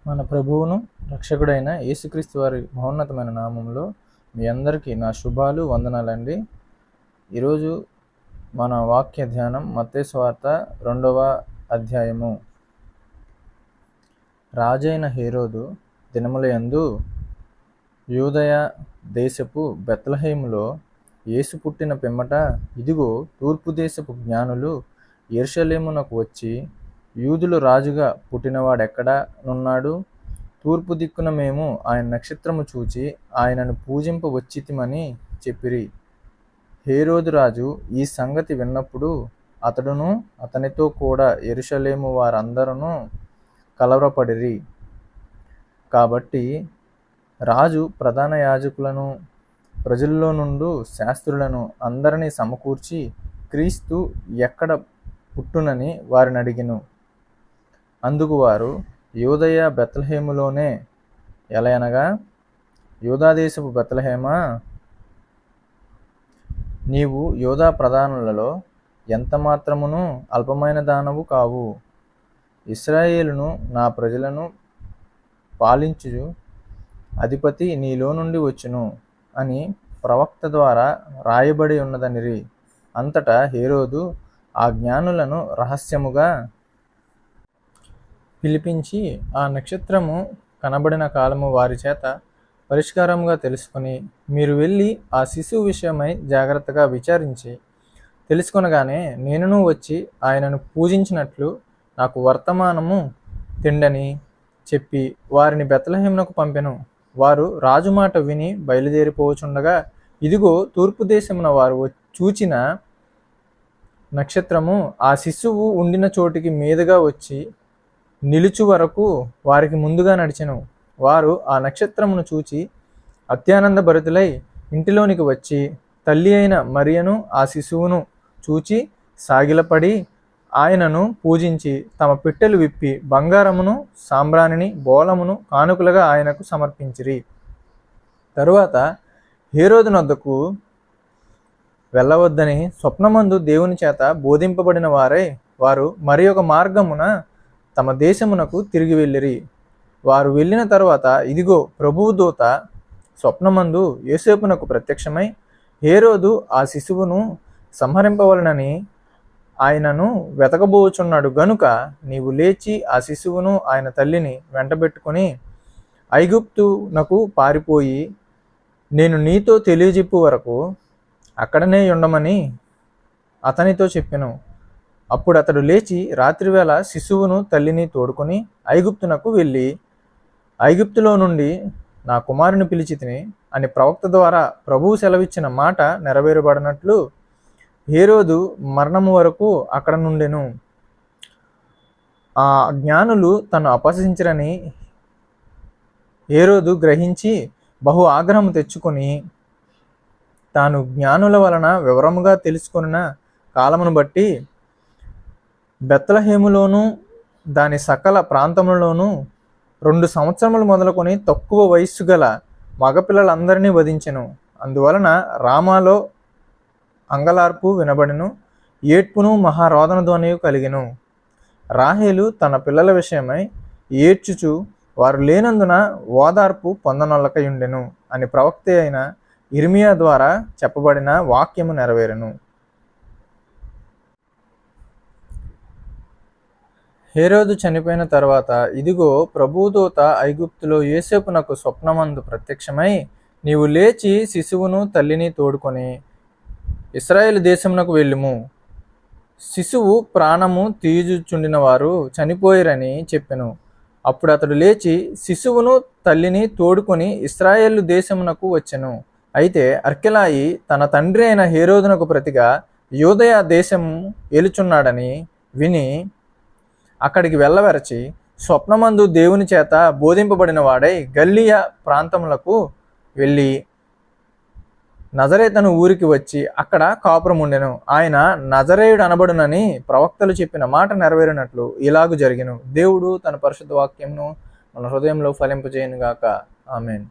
మన ప్రభువును రక్షకుడైన యేసుక్రీస్తు వారి మహోన్నతమైన నామంలో మీ అందరికీ నా శుభాలు, వందనాలండి. ఈరోజు మన వాక్య ధ్యానం మత్తయి సువార్త 2వ అధ్యాయము. రాజైన హేరోదు దినములయందు యూదయ దేశపు బెత్లెహేములో యేసు పుట్టిన పిమ్మట, ఇదిగో తూర్పు దేశపు జ్ఞానులు యెరూషలేమునకు వచ్చి, యూదులు రాజుగా పుట్టినవాడెక్కడ నున్నాడు? తూర్పు దిక్కున మేము ఆయన నక్షత్రము చూచి ఆయనను పూజింప వచ్చితిమని చెప్పిరి. హేరోదు రాజు ఈ సంగతి విన్నప్పుడు అతడును అతనితో కూడా యెరూషలేము వారందరూ కలవరపడిరి. కాబట్టి రాజు ప్రధాన యాజకులను, ప్రజల్లో నుండు శాస్త్రులను అందరినీ సమకూర్చి, క్రీస్తు ఎక్కడ పుట్టునని వారిని అడిగెను. అందుకు వారు, యూదయ బెత్లెహేములోనే. ఎలయనగా, యూదాదేశపు బెత్లెహేమా, నీవు యూదా ప్రధానులలో ఎంత మాత్రమును అల్పమైన దానవు కావు. ఇశ్రాయేలును నా ప్రజలను పాలించు అధిపతి నీలో నుండి వచ్చును అని ప్రవక్త ద్వారా రాయబడి ఉన్నదనిరి. అంతటా హేరోదు ఆ జ్ఞానులను రహస్యముగా పిలిపించి, ఆ నక్షత్రము కనబడిన కాలము వారి చేత పరిష్కారముగా తెలుసుకొని, మీరు వెళ్ళి ఆ శిశువు విషయమై జాగ్రత్తగా విచారించి తెలుసుకొనగానే నేనును వచ్చి ఆయనను పూజించినట్లు నాకు వర్తమానము తెండని చెప్పి వారిని బెత్లెహేమునకు పంపెను. వారు రాజు మాట విని బయలుదేరిపోచుండగా, ఇదిగో తూర్పు దేశమున వారు చూచిన నక్షత్రము ఆ శిశువు ఉండిన చోటికి మీదుగా వచ్చి నిలుచు వరకు వారికి ముందుగా నడిచెను. వారు ఆ నక్షత్రమును చూచి అత్యానంద భరితులై ఇంటిలోనికి వచ్చి, తల్లి అయిన మరియను ఆ శిశువును చూచి సాగిలపడి ఆయనను పూజించి తమ పెట్టెలు విప్పి బంగారమును, సాంబ్రాణిని, బోళమును కానుకలుగా ఆయనకు సమర్పించిరి. తరువాత హేరోదు నొద్దకు వెళ్ళవద్దని స్వప్నమందు దేవుని చేత బోధింపబడిన వారు మరి ఒక మార్గమున తమ దేశమునకు తిరిగి వెళ్ళిరి. వారు వెళ్ళిన తరువాత, ఇదిగో ప్రభువు దూత స్వప్నమందు యోసేపునకు ప్రత్యక్షమై, హేరోదు ఆ శిశువును సంహరింపవలనని ఆయనను వెతకబోచున్నాడు గనుక నీవు లేచి ఆ శిశువును ఆయన తల్లిని వెంటబెట్టుకొని ఐగుప్తునకు పారిపోయి నేను నీతో తెలియజెప్పు వరకు అక్కడనే ఉండమని అతనితో చెప్పెను. అప్పుడు అతడు లేచి రాత్రివేళ శిశువును తల్లిని తోడుకొని ఐగుప్తునకు వెళ్ళి, ఐగుప్తులో నుండి నా కుమారుని పిలిచితిని అని ప్రవక్త ద్వారా ప్రభువు సెలవిచ్చిన మాట నెరవేరబడినట్లు హేరోదు మరణము వరకు అక్కడ నుండెను. ఆ జ్ఞానులు తను అపహసించరని హేరోదు గ్రహించి బహు ఆగ్రహం తెచ్చుకొని, తాను జ్ఞానుల వలన వివరముగా తెలుసుకొనిన కాలమును బట్టి బెత్లెహేములోను దాని సకల ప్రాంతములలోనూ 2 సంవత్సరములు మొదలుకొని తక్కువ వయస్సు గల మగపిల్లలందరినీ వధించెను. అందువలన రామాలో అంగలార్పు వినబడెను, ఏడ్పును మహారోదన ధ్వనియు కలిగెను. రాహేలు తన పిల్లల విషయమై ఏడ్చుచు వారు లేనందున ఓదార్పు పొందనొల్లకయుండెను అని ప్రవక్త అయిన ఇర్మియా ద్వారా చెప్పబడిన వాక్యము నెరవేరెను. హేరోదు చనిపోయిన తర్వాత, ఇదిగో ప్రభువు దూత ఐగుప్తులో యోసేపునకు స్వప్నమందు ప్రత్యక్షమై, నీవు లేచి శిశువును తల్లిని తోడుకొని ఇశ్రాయేలు దేశమునకు వెళ్ళుము. శిశువు ప్రాణము తీయుచుండిన వారు చనిపోయిరని చెప్పెను. అప్పుడు అతడు లేచి శిశువును తల్లిని తోడుకొని ఇశ్రాయేలు దేశమునకు వచ్చెను. అయితే అర్కెలాయి తన తండ్రి అయిన హేరోదునకు ప్రతిగా యూదయ దేశము ఏలుచున్నాడని విని అక్కడికి వెళ్ళవరచి, స్వప్నమందు దేవుని చేత బోధింపబడిన వాడై గలిలయ ప్రాంతములకు వెళ్ళి నజరేతను ఊరికి వచ్చి అక్కడ కాపురం ఉండెను. ఆయన నజరేయుడు అనబడునని ప్రవక్తలు చెప్పిన మాట నెరవేరినట్లు ఇలాగు జరిగెను. దేవుడు తన పరిశుద్ధ వాక్యమును మన హృదయంలో ఫలింపజేయునుగాక. ఆమేన్.